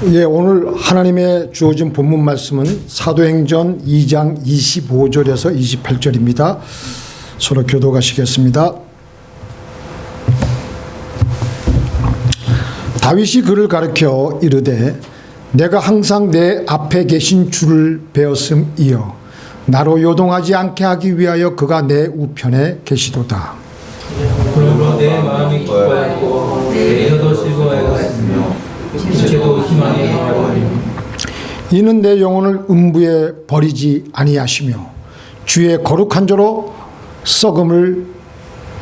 예, 오늘 하나님의 주어진 본문 말씀은 사도행전 2장 25절에서 28절입니다. 서로 교독하시겠습니다. 다윗이 그를 가르쳐 이르되 내가 항상 내 앞에 계신 주를 배웠음이여 나로 요동하지 않게 하기 위하여 그가 내 우편에 계시도다. 그러므로 내 마음이 기뻐하고 내 혀도 즐거워하였으며 지체도 희망이 하오니 이는 내 영혼을 음부에 버리지 아니하시며 주의 거룩한 자로 썩음을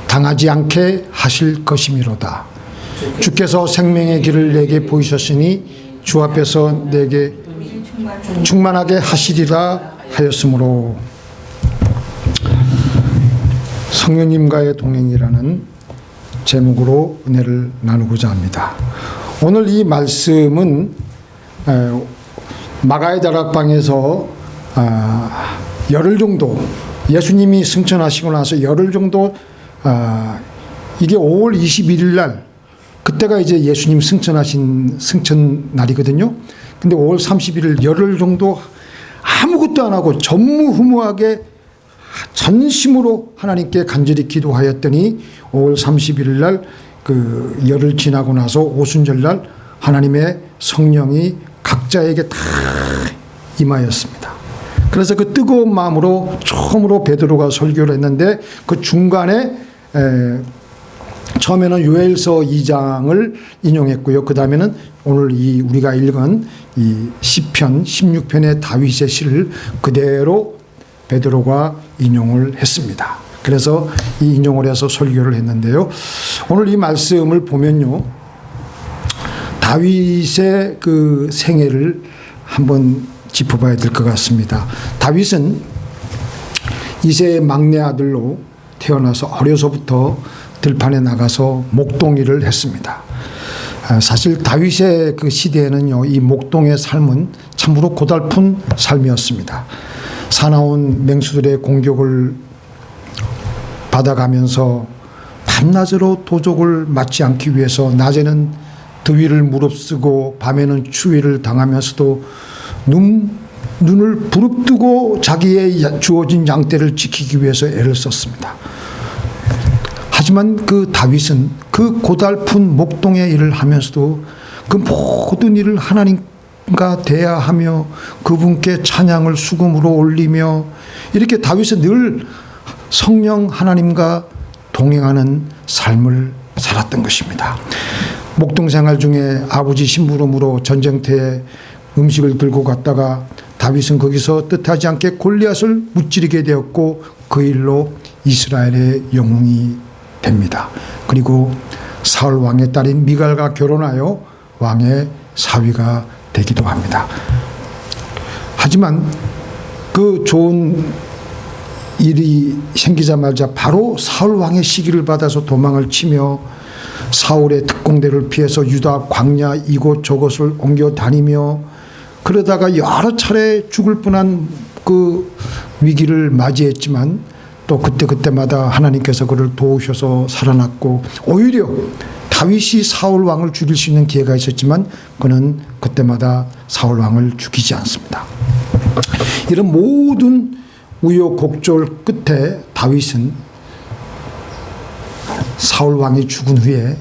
당하지 않게 하실 것이미로다. 주께서 생명의 길을 내게 보이셨으니 주 앞에서 내게 충만하게 하시리라 하였으므로 성령님과의 동행이라는 제목으로 은혜를 나누고자 합니다. 오늘 이 말씀은 마가의 다락방에서 열흘 정도 예수님이 승천하시고 나서 열흘 정도 이게 5월 21일 날 그때가 이제 예수님 승천 날이거든요. 근데 5월 31일 열흘 정도 아무것도 안 하고 전무후무하게 전심으로 하나님께 간절히 기도하였더니 5월 31일 날 그 열흘 지나고 나서 오순절 날 하나님의 성령이 각자에게 다 임하였습니다. 그래서 그 뜨거운 마음으로 처음으로 베드로가 설교를 했는데 그 중간에 처음에는 요엘서 2장을 인용했고요. 그 다음에는 오늘 우리가 읽은 이 시편 16편의 다윗의 시를 그대로 베드로가 인용을 했습니다. 그래서 이 인용을 해서 설교를 했는데요. 오늘 이 말씀을 보면요. 다윗의 그 생애를 한번 짚어봐야 될 것 같습니다. 다윗은 이새의 막내 아들로 태어나서 어려서부터 들판에 나가서 목동일을 했습니다. 사실 다윗의 그 시대에는요, 이 목동의 삶은 참으로 고달픈 삶이었습니다. 사나운 맹수들의 공격을 받아가면서 밤낮으로 도적을 맞지 않기 위해서 낮에는 더위를 무릅쓰고 밤에는 추위를 당하면서도 눈을 부릅뜨고 자기의 주어진 양떼를 지키기 위해서 애를 썼습니다. 하지만 그 다윗은 그 고달픈 목동의 일을 하면서도 그 모든 일을 하나님과 대하하며 그분께 찬양을 수금으로 올리며 이렇게 다윗은 늘 성령 하나님과 동행하는 삶을 살았던 것입니다. 목동 생활 중에 아버지 심부름으로 전쟁터에 음식을 들고 갔다가 다윗은 거기서 뜻하지 않게 골리앗을 무찌르게 되었고 그 일로 이스라엘의 영웅이 됩니다. 그리고 사울 왕의 딸인 미갈과 결혼하여 왕의 사위가 되기도 합니다. 하지만 그 좋은 일이 생기자마자 바로 사울 왕의 시기를 받아서 도망을 치며 사울의 특공대를 피해서 유다 광야 이곳 저곳을 옮겨 다니며 그러다가 여러 차례 죽을 뻔한 그 위기를 맞이했지만 또 그때마다 하나님께서 그를 도우셔서 살아났고 오히려 다윗이 사울 왕을 죽일 수 있는 기회가 있었지만 그는 그때마다 사울 왕을 죽이지 않습니다. 이런 모든 우여곡절 끝에 다윗은 사울 왕이 죽은 후에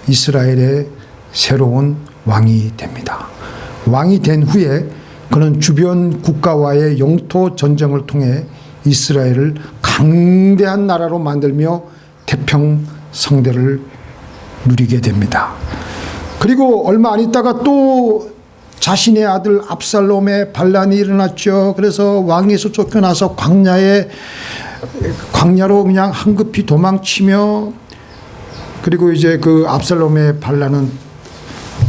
이스라엘의 새로운 왕이 됩니다. 왕이 된 후에 그는 주변 국가와의 영토 전쟁을 통해 이스라엘을 강대한 나라로 만들며 태평성대를 누리게 됩니다. 그리고 얼마 안 있다가 또 자신의 아들 압살롬의 반란이 일어났죠. 그래서 왕에서 쫓겨나서 광야로 그냥 황급히 도망치며 그리고 이제 그 압살롬의 반란은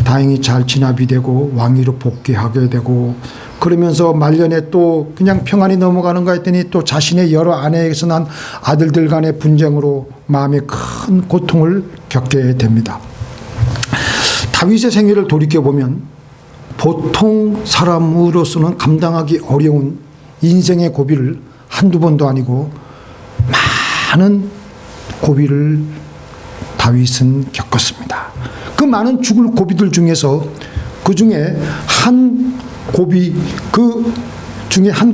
다행히 잘 진압이 되고 왕위로 복귀하게 되고 그러면서 말년에 또 그냥 평안히 넘어가는가 했더니 또 자신의 여러 아내에게서 난 아들들 간의 분쟁으로 마음에 큰 고통을 겪게 됩니다. 다윗의 생애를 돌이켜보면 보통 사람으로서는 감당하기 어려운 인생의 고비를 한두 번도 아니고 많은 고비를 다윗은 겪었습니다. 그 많은 죽을 고비들 중에서 그 중에 한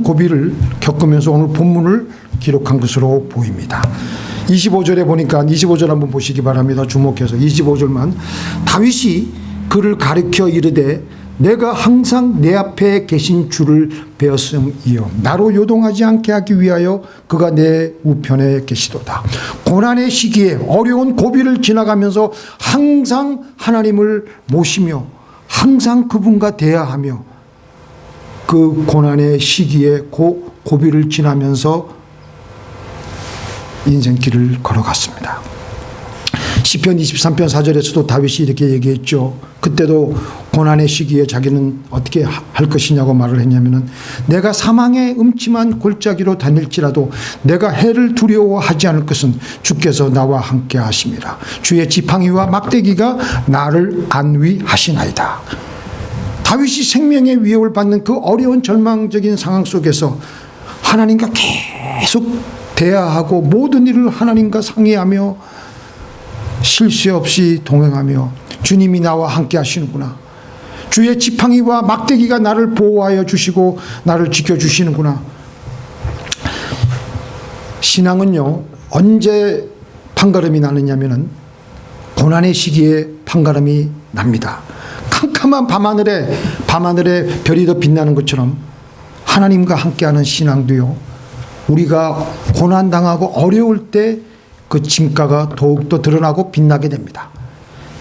고비를 겪으면서 오늘 본문을 기록한 것으로 보입니다. 25절에 보니까 25절 한번 보시기 바랍니다. 주목해서 25절만. 다윗이 그를 가리켜 이르되 내가 항상 내 앞에 계신 주를 배웠음이요 나로 요동하지 않게 하기 위하여 그가 내 우편에 계시도다. 고난의 시기에 어려운 고비를 지나가면서 항상 하나님을 모시며 항상 그분과 대화하며 그 고난의 시기에 고비를 지나면서 인생길을 걸어갔습니다. 시편 23편 4절에서도 다윗이 이렇게 얘기했죠. 그때도 고난의 시기에 자기는 어떻게 할 것이냐고 말을 했냐면은 내가 사망의 음침한 골짜기로 다닐지라도 내가 해를 두려워하지 않을 것은 주께서 나와 함께 하심이라. 주의 지팡이와 막대기가 나를 안위하시나이다. 다윗이 생명의 위협을 받는 그 어려운 절망적인 상황 속에서 하나님과 계속 대화하고 모든 일을 하나님과 상의하며 쉴 새 없이 동행하며 주님이 나와 함께 하시는구나. 주의 지팡이와 막대기가 나를 보호하여 주시고 나를 지켜주시는구나. 신앙은요, 언제 판가름이 나느냐면은 고난의 시기에 판가름이 납니다. 캄캄한 밤하늘에 별이 더 빛나는 것처럼 하나님과 함께하는 신앙도요, 우리가 고난당하고 어려울 때 그 진가가 더욱더 드러나고 빛나게 됩니다.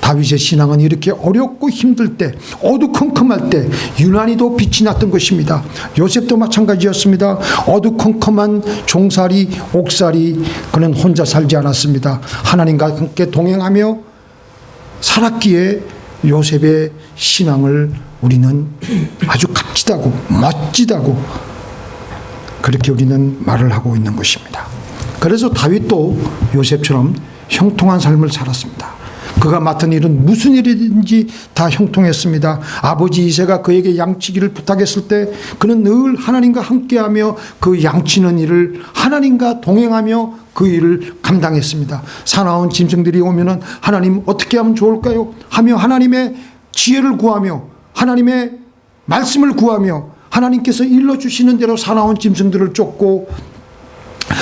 다윗의 신앙은 이렇게 어렵고 힘들 때, 어두컴컴할 때 유난히도 빛이 났던 것입니다. 요셉도 마찬가지였습니다. 어두컴컴한 종살이, 옥살이, 그는 혼자 살지 않았습니다. 하나님과 함께 동행하며 살았기에 요셉의 신앙을 우리는 아주 값지다고 멋지다고 그렇게 우리는 말을 하고 있는 것입니다. 그래서 다윗도 요셉처럼 형통한 삶을 살았습니다. 그가 맡은 일은 무슨 일이든지 다 형통했습니다. 아버지 이새가 그에게 양치기를 부탁했을 때 그는 늘 하나님과 함께하며 그 양치는 일을 하나님과 동행하며 그 일을 감당했습니다. 사나운 짐승들이 오면은 하나님 어떻게 하면 좋을까요? 하며 하나님의 지혜를 구하며 하나님의 말씀을 구하며 하나님께서 일러주시는 대로 사나운 짐승들을 쫓고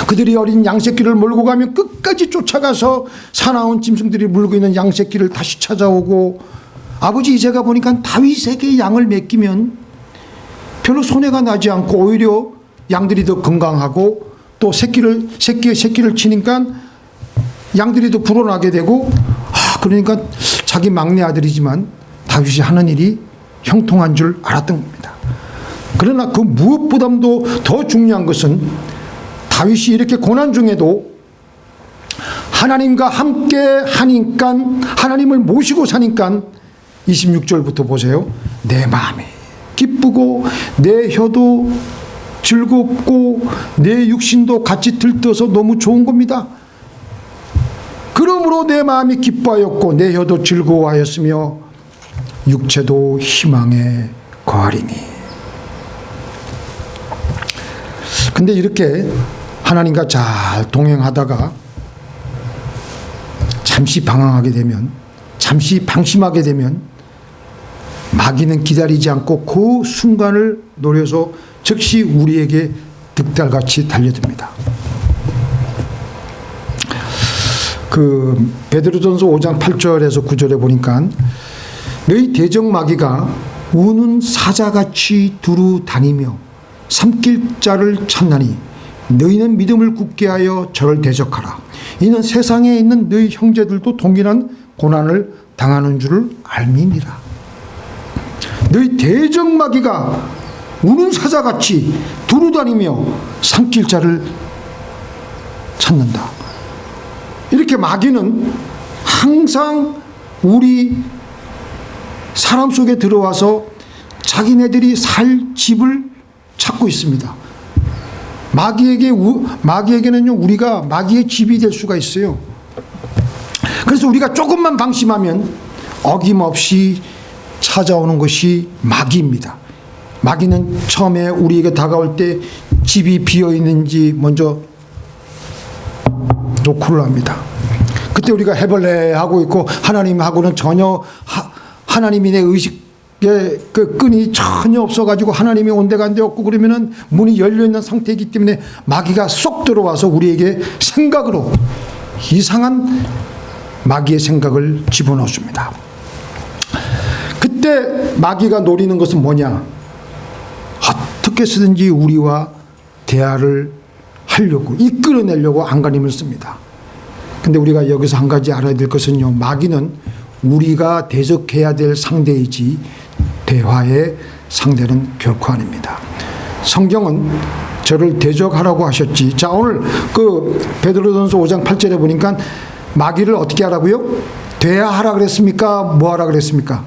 그들이 어린 양새끼를 몰고 가면 끝까지 쫓아가서 사나운 짐승들이 물고 있는 양새끼를 다시 찾아오고, 아버지 이새가 보니까 다윗에게 양을 맡기면 별로 손해가 나지 않고 오히려 양들이 더 건강하고 또 새끼에 새끼를 치니까 양들이 더 불어나게 되고, 그러니까 자기 막내 아들이지만 다윗이 하는 일이 형통한 줄 알았던 겁니다. 그러나 그 무엇보다도 더 중요한 것은 다윗이 이렇게 고난 중에도 하나님과 함께 하니까, 하나님을 모시고 사니까 26절부터 보세요. 내 마음이 기쁘고 내 혀도 즐겁고 내 육신도 같이 들떠서 너무 좋은 겁니다. 그러므로 내 마음이 기뻐하였고 내 혀도 즐거워하였으며 육체도 희망에 거하리니. 근데 이렇게 하나님과 잘 동행하다가 잠시 방황하게 되면, 잠시 방심하게 되면 마귀는 기다리지 않고 그 순간을 노려서 즉시 우리에게 득달같이 달려듭니다. 그 베드로전서 5장 8절에서 9절에 보니까 너희 대적 마귀가 우는 사자같이 두루 다니며 삼킬 자를 찾나니 너희는 믿음을 굳게 하여 저를 대적하라. 이는 세상에 있는 너희 형제들도 동일한 고난을 당하는 줄을 알미니라. 너희 대적 마귀가 우는 사자같이 두루 다니며 삼킬 자를 찾는다. 이렇게 마귀는 항상 우리 사람 속에 들어와서 자기네들이 살 집을 찾고 있습니다. 마귀에게는요, 우리가 마귀의 집이 될 수가 있어요. 그래서 우리가 조금만 방심하면 어김없이 찾아오는 것이 마귀입니다. 마귀는 처음에 우리에게 다가올 때 집이 비어 있는지 먼저 노크를 합니다. 그때 우리가 해볼래 하고 있고 하나님하고는 전혀 하나님이 내 의식 그 끈이 전혀 없어가지고 하나님이 온데간데 없고 그러면은 문이 열려 있는 상태이기 때문에 마귀가 쏙 들어와서 우리에게 생각으로 이상한 마귀의 생각을 집어넣습니다. 그때 마귀가 노리는 것은 뭐냐? 어떻게 쓰든지 우리와 대화를 하려고 이끌어내려고 안간힘을 씁니다. 근데 우리가 여기서 한 가지 알아야 될 것은요, 마귀는 우리가 대적해야 될 상대이지 대화의 상대는 결코 아닙니다. 성경은 저를 대적하라고 하셨지. 자, 오늘 그 베드로전서 5장 8절에 보니까 마귀를 어떻게 하라고요? 대화하라 그랬습니까? 뭐 하라 그랬습니까?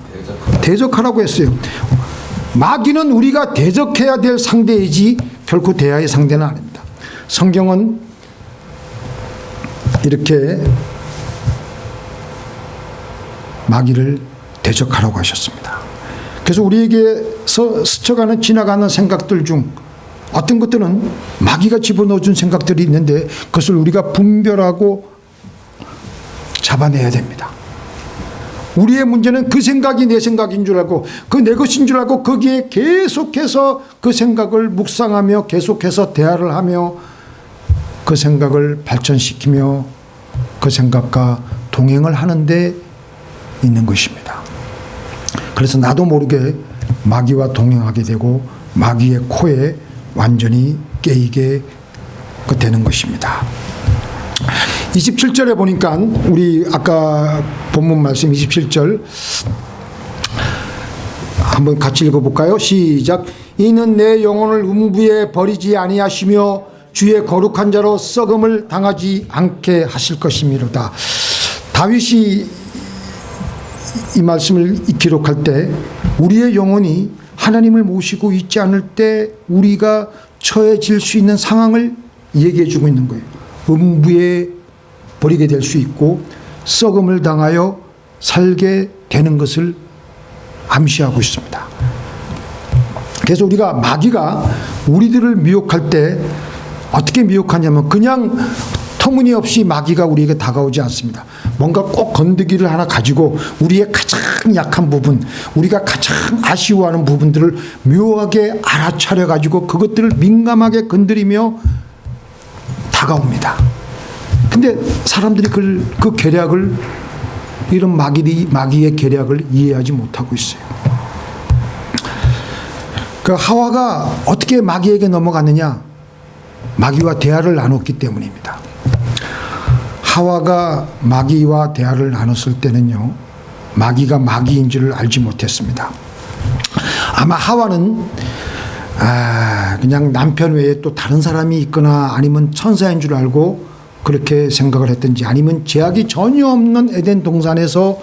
대적하라고 했어요. 마귀는 우리가 대적해야 될 상대이지 결코 대화의 상대는 아닙니다. 성경은 이렇게 마귀를 대적하라고 하셨습니다. 그래서 우리에게서 스쳐가는 지나가는 생각들 중 어떤 것들은 마귀가 집어넣어준 생각들이 있는데 그것을 우리가 분별하고 잡아내야 됩니다. 우리의 문제는 그 생각이 내 생각인 줄 알고 그 내 것인 줄 알고 거기에 계속해서 그 생각을 묵상하며 계속해서 대화를 하며 그 생각을 발전시키며 그 생각과 동행을 하는 데 있는 것입니다. 그래서 나도 모르게 마귀와 동행하게 되고 마귀의 코에 완전히 깨이게 되는 것입니다. 27절에 보니까 우리 아까 본문 말씀 27절 한번 같이 읽어볼까요? 시작. 이는 내 영혼을 음부에 버리지 아니하시며 주의 거룩한 자로 썩음을 당하지 않게 하실 것이미로다. 다윗이 이 말씀을 기록할 때 우리의 영혼이 하나님을 모시고 있지 않을 때 우리가 처해질 수 있는 상황을 얘기해 주고 있는 거예요. 음부에 버리게 될 수 있고 썩음을 당하여 살게 되는 것을 암시하고 있습니다. 그래서 우리가 마귀가 우리들을 미혹할 때 어떻게 미혹하냐면 그냥 터무니없이 마귀가 우리에게 다가오지 않습니다. 뭔가 꼭 건드기를 하나 가지고 우리의 가장 약한 부분, 우리가 가장 아쉬워하는 부분들을 묘하게 알아차려 가지고 그것들을 민감하게 건드리며 다가옵니다. 근데 사람들이 그 계략을, 이런 마귀의 계략을 이해하지 못하고 있어요. 그 하와가 어떻게 마귀에게 넘어갔느냐? 마귀와 대화를 나눴기 때문입니다. 하와가 마귀와 대화를 나눴을 때는요, 마귀가 마귀인 줄을 알지 못했습니다. 아마 하와는 그냥 남편 외에 또 다른 사람이 있거나 아니면 천사인 줄 알고 그렇게 생각을 했든지, 아니면 제약이 전혀 없는 에덴 동산에서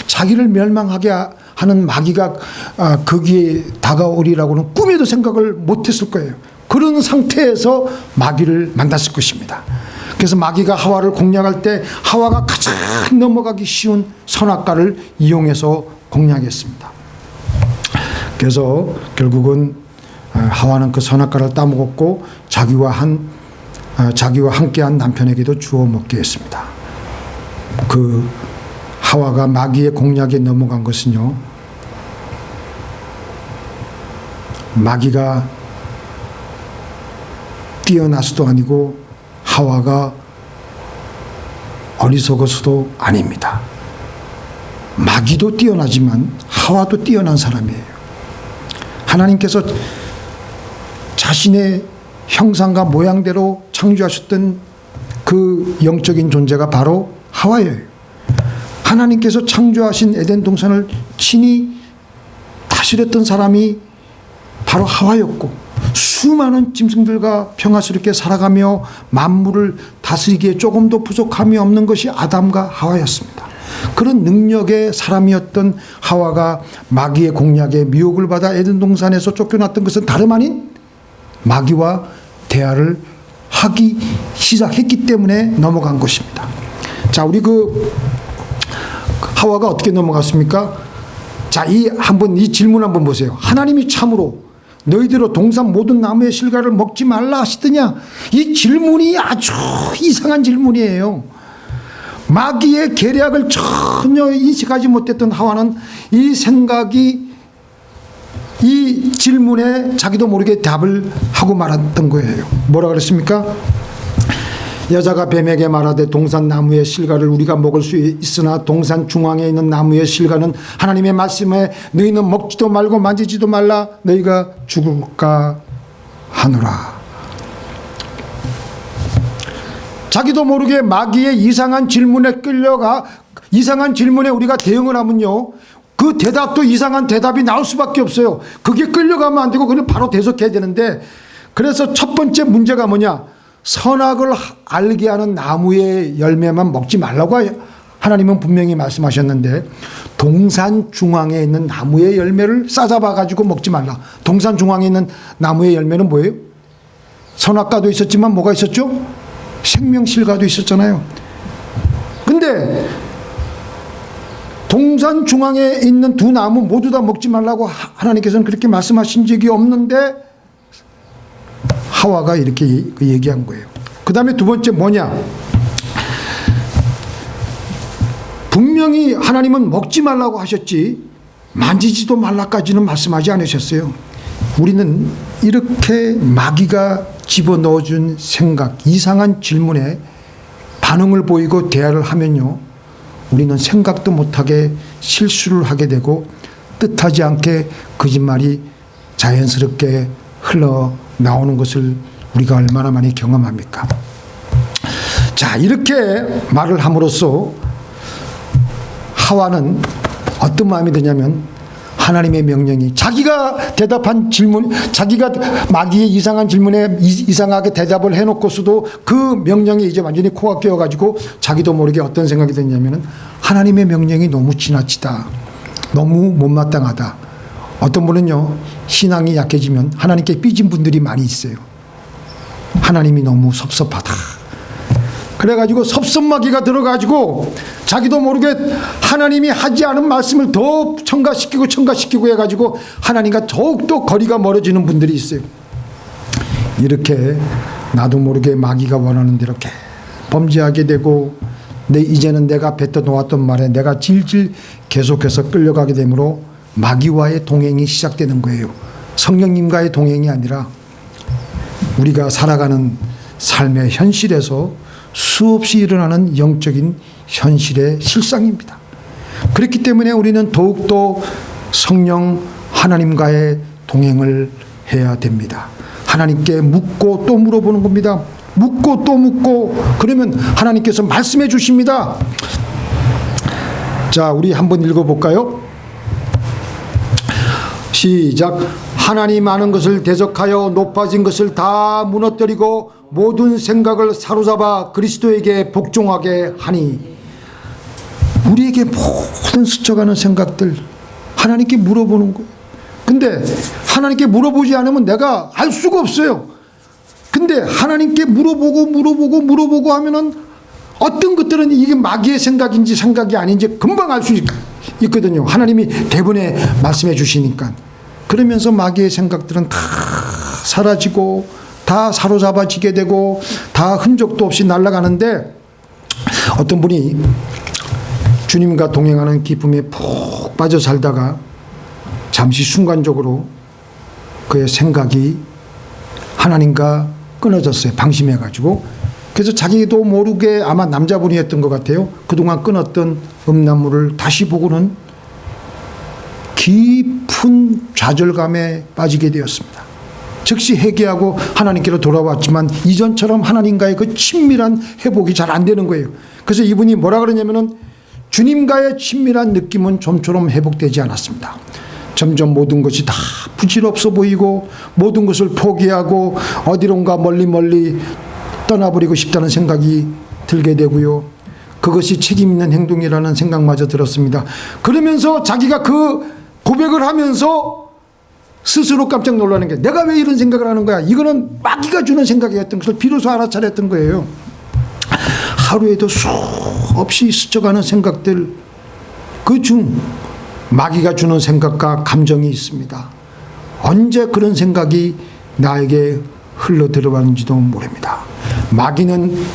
자기를 멸망하게 하는 마귀가 거기에 다가오리라고는 꿈에도 생각을 못했을 거예요. 그런 상태에서 마귀를 만났을 것입니다. 그래서 마귀가 하와를 공략할 때 하와가 가장 넘어가기 쉬운 선악과를 이용해서 공략했습니다. 그래서 결국은 하와는 그 선악과를 따먹었고 자기와 함께한 남편에게도 주워 먹게 했습니다. 그 하와가 마귀의 공략에 넘어간 것은요, 마귀가 뛰어나서도 아니고 하와가 어리석어서도 아닙니다. 마귀도 뛰어나지만 하와도 뛰어난 사람이에요. 하나님께서 자신의 형상과 모양대로 창조하셨던 그 영적인 존재가 바로 하와예요. 하나님께서 창조하신 에덴 동산을 친히 다스렸던 사람이 바로 하와였고, 수많은 짐승들과 평화스럽게 살아가며 만물을 다스리기에 조금도 부족함이 없는 것이 아담과 하와였습니다. 그런 능력의 사람이었던 하와가 마귀의 공략에 미혹을 받아 에덴 동산에서 쫓겨났던 것은 다름 아닌 마귀와 대화를 하기 시작했기 때문에 넘어간 것입니다. 자, 우리 하와가 어떻게 넘어갔습니까? 자, 이 질문 한번 보세요. 하나님이 참으로 너희들로 동산 모든 나무의 실과를 먹지 말라 하시더냐? 이 질문이 아주 이상한 질문이에요. 마귀의 계략을 전혀 인식하지 못했던 하와는 이 생각이 이 질문에 자기도 모르게 답을 하고 말았던 거예요. 뭐라 그랬습니까? 여자가 뱀에게 말하되 동산 나무의 실과를 우리가 먹을 수 있으나 동산 중앙에 있는 나무의 실과는 하나님의 말씀에 너희는 먹지도 말고 만지지도 말라 너희가 죽을까 하노라. 자기도 모르게 마귀의 이상한 질문에 끌려가 이상한 질문에 우리가 대응을 하면요, 그 대답도 이상한 대답이 나올 수밖에 없어요. 그게 끌려가면 안 되고 그냥 바로 대적해야 되는데, 그래서 첫 번째 문제가 뭐냐, 선악을 알게 하는 나무의 열매만 먹지 말라고 하나님은 분명히 말씀하셨는데, 동산 중앙에 있는 나무의 열매를 싸잡아 가지고 먹지 말라. 동산 중앙에 있는 나무의 열매는 뭐예요? 선악과도 있었지만 뭐가 있었죠? 생명실과도 있었잖아요. 근데 동산 중앙에 있는 두 나무 모두 다 먹지 말라고 하나님께서는 그렇게 말씀하신 적이 없는데 하와가 이렇게 얘기한 거예요. 그 다음에 두 번째 뭐냐, 분명히 하나님은 먹지 말라고 하셨지 만지지도 말라까지는 말씀하지 않으셨어요. 우리는 이렇게 마귀가 집어넣어준 생각, 이상한 질문에 반응을 보이고 대화를 하면요, 우리는 생각도 못하게 실수를 하게 되고 뜻하지 않게 거짓말이 자연스럽게 흘러나오는 것을 우리가 얼마나 많이 경험합니까? 자, 이렇게 말을 함으로써 하와는 어떤 마음이 드냐면, 하나님의 명령이, 자기가 대답한 질문, 자기가 마귀의 이상한 질문에 이상하게 대답을 해놓고서도 그 명령이 이제 완전히 코가 끼어가지고 자기도 모르게 어떤 생각이 드냐면은, 하나님의 명령이 너무 지나치다, 너무 못마땅하다. 어떤 분은요, 신앙이 약해지면 하나님께 삐진 분들이 많이 있어요. 하나님이 너무 섭섭하다. 그래가지고 섭섭마귀가 들어가지고 자기도 모르게 하나님이 하지 않은 말씀을 더 첨가시키고 해가지고 하나님과 더욱더 거리가 멀어지는 분들이 있어요. 이렇게 나도 모르게 마귀가 원하는 대로 범죄하게 되고, 이제는 내가 뱉어 놓았던 말에 내가 질질 계속해서 끌려가게 되므로 마귀와의 동행이 시작되는 거예요. 성령님과의 동행이 아니라 우리가 살아가는 삶의 현실에서 수없이 일어나는 영적인 현실의 실상입니다. 그렇기 때문에 우리는 더욱더 성령 하나님과의 동행을 해야 됩니다. 하나님께 묻고 또 물어보는 겁니다. 묻고 또 묻고, 그러면 하나님께서 말씀해 주십니다. 자, 우리 한번 읽어볼까요? 시작. 하나님 아는 것을 대적하여 높아진 것을 다 무너뜨리고 모든 생각을 사로잡아 그리스도에게 복종하게 하니. 우리에게 모든 스쳐가는 생각들 하나님께 물어보는 거예요. 근데 하나님께 물어보지 않으면 내가 알 수가 없어요. 근데 하나님께 물어보고 하면은 어떤 것들은 이게 마귀의 생각인지 생각이 아닌지 금방 알 수 있거든요. 하나님이 대본에 말씀해 주시니까. 그러면서 마귀의 생각들은 다 사라지고 다 사로잡아지게 되고 다 흔적도 없이 날아가는데, 어떤 분이 주님과 동행하는 기쁨에 푹 빠져 살다가 잠시 순간적으로 그의 생각이 하나님과 끊어졌어요. 방심해가지고. 그래서 자기도 모르게, 아마 남자분이었던 것 같아요, 그동안 끊었던 음란물을 다시 보고는 깊은 좌절감에 빠지게 되었습니다. 즉시 회개하고 하나님께로 돌아왔지만 이전처럼 하나님과의 그 친밀한 회복이 잘 안 되는 거예요. 그래서 이분이 뭐라 그러냐면은, 주님과의 친밀한 느낌은 좀처럼 회복되지 않았습니다. 점점 모든 것이 다 부질없어 보이고 모든 것을 포기하고 어디론가 멀리 떠나버리고 싶다는 생각이 들게 되고요. 그것이 책임 있는 행동이라는 생각마저 들었습니다. 그러면서 자기가 그 고백을 하면서 스스로 깜짝 놀라는 게, 내가 왜 이런 생각을 하는 거야? 이거는 마귀가 주는 생각이었던 것을 비로소 알아차렸던 거예요. 하루에도 수없이 스쳐가는 생각들, 그중 마귀가 주는 생각과 감정이 있습니다. 언제 그런 생각이 나에게 흘러 들어가는지도 모릅니다. 마귀는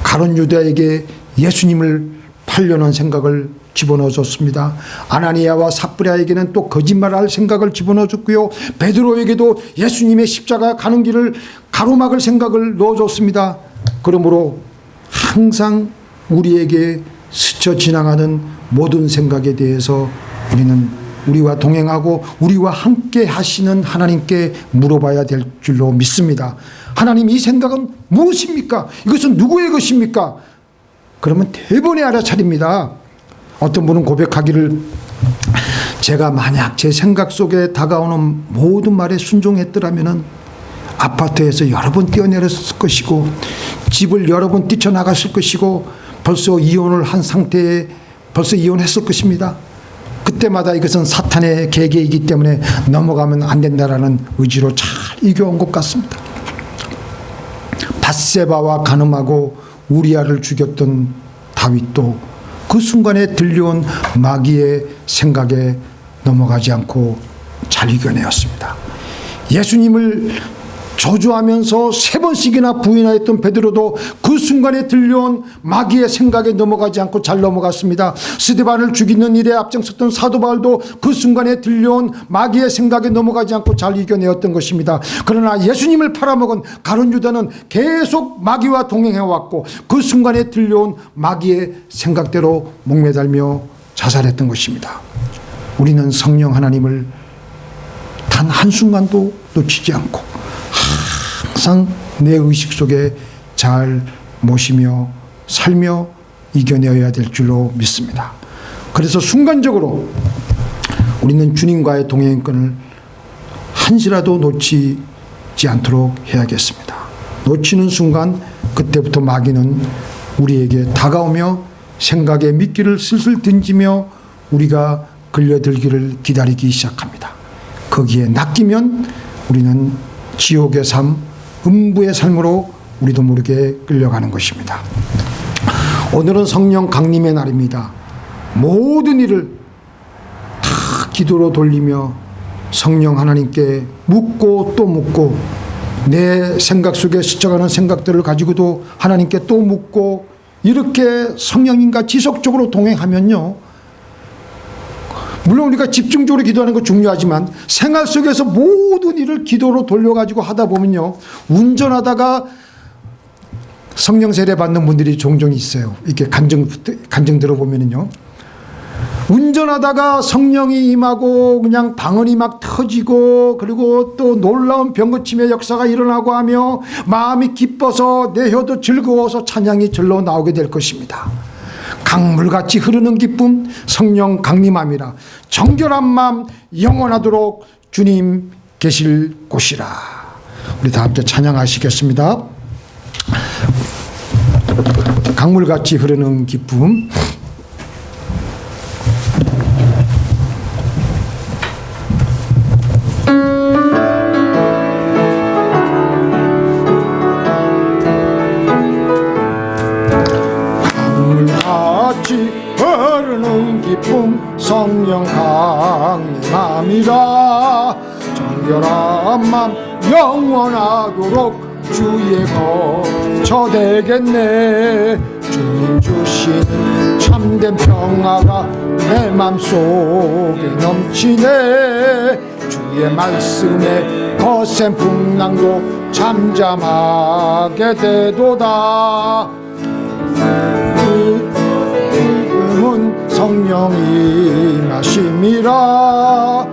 가룟 유다에게 예수님을 팔려는 생각을 집어넣어줬습니다. 아나니아와 삽브라에게는 또 거짓말할 생각을 집어넣어줬고요. 베드로에게도 예수님의 십자가 가는 길을 가로막을 생각을 넣어줬습니다. 그러므로 항상 우리에게 스쳐 지나가는 모든 생각에 대해서 우리는 우리와 동행하고 우리와 함께 하시는 하나님께 물어봐야 될 줄로 믿습니다. 하나님, 이 생각은 무엇입니까? 이것은 누구의 것입니까? 그러면 대번에 알아차립니다. 어떤 분은 고백하기를, 제가 만약 제 생각 속에 다가오는 모든 말에 순종했더라면 아파트에서 여러 번 뛰어내렸을 것이고 집을 여러 번 뛰쳐나갔을 것이고 벌써 이혼을 한 상태에 벌써 이혼했을 것입니다. 그때마다 이것은 사탄의 계계이기 때문에 넘어가면 안 된다라는 의지로 잘 이겨온 것 같습니다. 밧세바와 간음하고 우리아를 죽였던 다윗도 그 순간에 들려온 마귀의 생각에 넘어가지 않고 잘 이겨내었습니다. 예수님을 저주하면서 3번씩이나 부인하였던 베드로도 그 순간에 들려온 마귀의 생각에 넘어가지 않고 잘 넘어갔습니다. 스데반을 죽이는 일에 앞장섰던 사도 바울도 그 순간에 들려온 마귀의 생각에 넘어가지 않고 잘 이겨내었던 것입니다. 그러나 예수님을 팔아먹은 가룟 유다는 계속 마귀와 동행해왔고 그 순간에 들려온 마귀의 생각대로 목매달며 자살했던 것입니다. 우리는 성령 하나님을 단 한순간도 놓치지 않고 항상 내 의식 속에 잘 모시며 살며 이겨내어야 될 줄로 믿습니다. 그래서 순간적으로 우리는 주님과의 동행권을 한시라도 놓치지 않도록 해야겠습니다. 놓치는 순간 그때부터 마귀는 우리에게 다가오며 생각에 미끼를 슬슬 던지며 우리가 끌려들기를 기다리기 시작합니다. 거기에 낚이면 우리는 지옥의 삶, 음부의 삶으로 우리도 모르게 끌려가는 것입니다. 오늘은 성령 강림의 날입니다. 모든 일을 다 기도로 돌리며 성령 하나님께 묻고 또 묻고 내 생각 속에 스쳐가는 생각들을 가지고도 하나님께 또 묻고 이렇게 성령님과 지속적으로 동행하면요, 물론 우리가 집중적으로 기도하는 거 중요하지만 생활 속에서 모든 일을 기도로 돌려가지고 하다 보면요, 운전하다가 성령 세례 받는 분들이 종종 있어요. 이렇게 간증 들어보면요, 운전하다가 성령이 임하고 그냥 방언이 막 터지고 그리고 또 놀라운 병고침의 역사가 일어나고 하며 마음이 기뻐서 내 혀도 즐거워서 찬양이 절로 나오게 될 것입니다. 강물같이 흐르는 기쁨, 성령 강림함이라. 정결한 마음 영원하도록 주님 계실 곳이라. 우리 다 함께 찬양하시겠습니다. 강물같이 흐르는 기쁨. 흐르는 기쁨 성령 강림함이라. 정결한 맘 영원하도록 주의 거처 되겠네. 주님 주시는 참된 평화가 내 맘속에 넘치네. 주의 말씀에 거센 풍랑도 잠잠하게 되도다. 성령이 마심이라.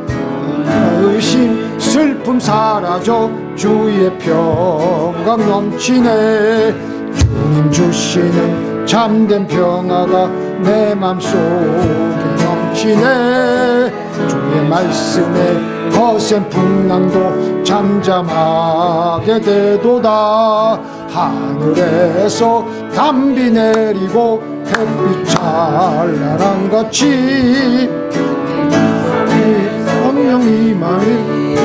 의심 슬픔 사라져 주의 평강 넘치네. 주님 주시는 참된 평화가 내 맘속에 넘치네. 주의 말씀에 거센 풍랑도 잠잠하게 되도다. 하늘에서 담비 내리고 햇빛 찬란한 같이 성령이 임하니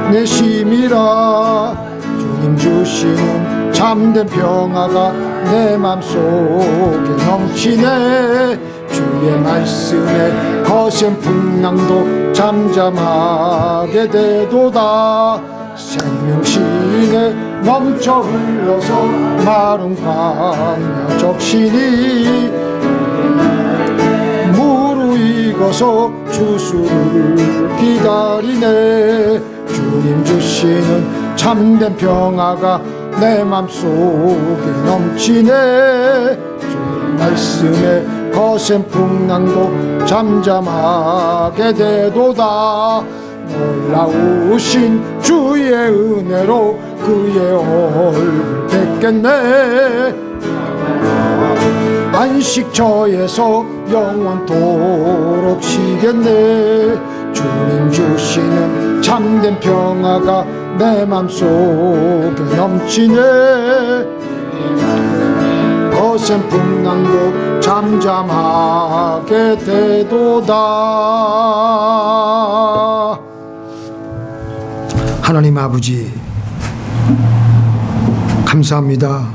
내 심이라. 주님 주시는 참된 평화가 내 맘속에 넘치네. 주의 말씀에 거센 풍랑도 잠잠하게 되도다. 생명신에 넘쳐 흘러서 마른 광야 적시니 익어서 추수를 기다리네. 주님 주시는 참된 평화가 내 맘속에 넘치네. 주님 말씀에 거센 풍랑도 잠잠하게 되도다. 놀라우신 주의 은혜로 그의 얼굴 뵙겠네. 안식처에서 영원토록 쉬겠네. 주님 주시는 참된 평화가 내 맘속에 넘치네. 거센 풍랑도 잠잠하게 되도다. 하나님 아버지, 감사합니다.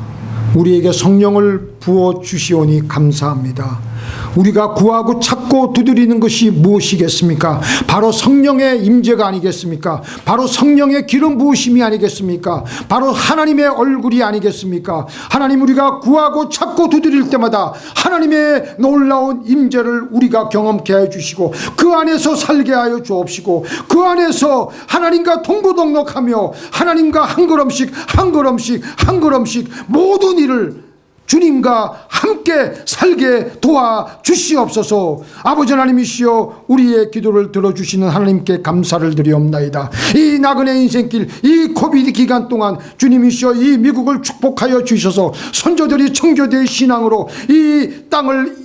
우리에게 성령을 부어 주시오니 감사합니다. 우리가 구하고 찾고 두드리는 것이 무엇이겠습니까? 바로 성령의 임재가 아니겠습니까? 바로 성령의 기름 부으심이 아니겠습니까? 바로 하나님의 얼굴이 아니겠습니까? 하나님, 우리가 구하고 찾고 두드릴 때마다 하나님의 놀라운 임재를 우리가 경험케 해 주시고 그 안에서 살게 하여 주옵시고 그 안에서 하나님과 동고동락하며 하나님과 한 걸음씩 한 걸음씩 한 걸음씩 모든 일을 주님과 함께 살게 도와주시옵소서. 아버지 하나님이시여, 우리의 기도를 들어주시는 하나님께 감사를 드리옵나이다. 이 나그네 인생길, 이 코비드 기간 동안 주님이시여 이 미국을 축복하여 주셔서 선조들이 청교대의 신앙으로 이 땅을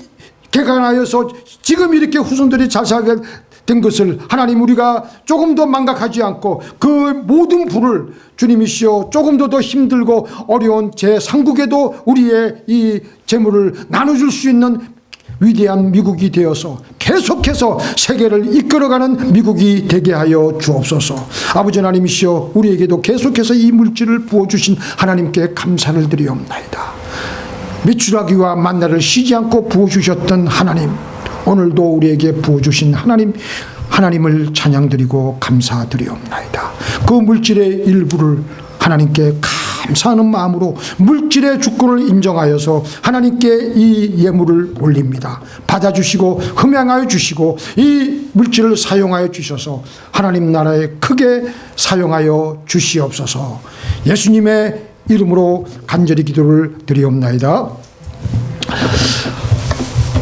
개간하여서 지금 이렇게 후손들이 잘 살게 된 것을 하나님, 우리가 조금 더 망각하지 않고 그 모든 불을 주님이시여 조금도 더 힘들고 어려운 제3국에도 우리의 이 재물을 나눠줄 수 있는 위대한 미국이 되어서 계속해서 세계를 이끌어가는 미국이 되게 하여 주옵소서. 아버지 하나님이시여, 우리에게도 계속해서 이 물질을 부어주신 하나님께 감사를 드리옵나이다. 메추라기와 만나를 쉬지 않고 부어주셨던 하나님, 오늘도 우리에게 부어주신 하나님을 찬양드리고 감사드리옵나이다. 그 물질의 일부를 하나님께 감사하는 마음으로 물질의 주권을 인정하여서 하나님께 이 예물을 올립니다. 받아주시고 흠양하여 주시고 이 물질을 사용하여 주셔서 하나님 나라에 크게 사용하여 주시옵소서. 예수님의 이름으로 간절히 기도를 드리옵나이다.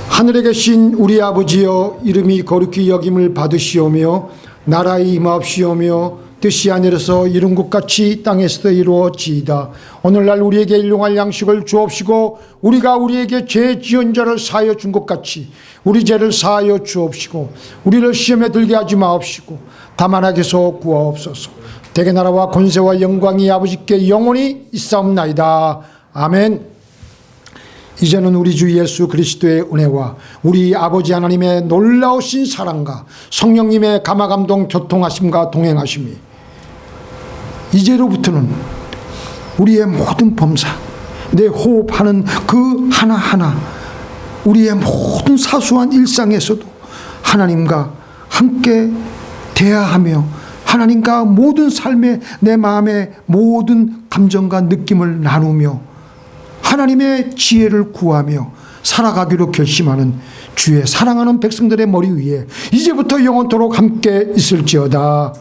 하늘에 계신 우리 아버지여, 이름이 거룩히 여김을 받으시오며 나라의 임하옵시오며 뜻이 하늘에서 이룬 것 같이 땅에서도 이루어지이다. 오늘날 우리에게 일용할 양식을 주옵시고 우리가 우리에게 죄 지은 자를 사하여 준 것 같이 우리 죄를 사하여 주옵시고 우리를 시험에 들게 하지 마옵시고 다만 악에서 구하옵소서. 대개 나라와 권세와 영광이 아버지께 영원히 있사옵나이다. 아멘. 이제는 우리 주 예수 그리스도의 은혜와 우리 아버지 하나님의 놀라우신 사랑과 성령님의 감화감동 교통하심과 동행하심이 이제로부터는 우리의 모든 범사, 내 호흡하는 그 하나하나, 우리의 모든 사소한 일상에서도 하나님과 함께 대화하며 하나님과 모든 삶의 내 마음의 모든 감정과 느낌을 나누며 하나님의 지혜를 구하며 살아가기로 결심하는 주의 사랑하는 백성들의 머리 위에 이제부터 영원토록 함께 있을지어다.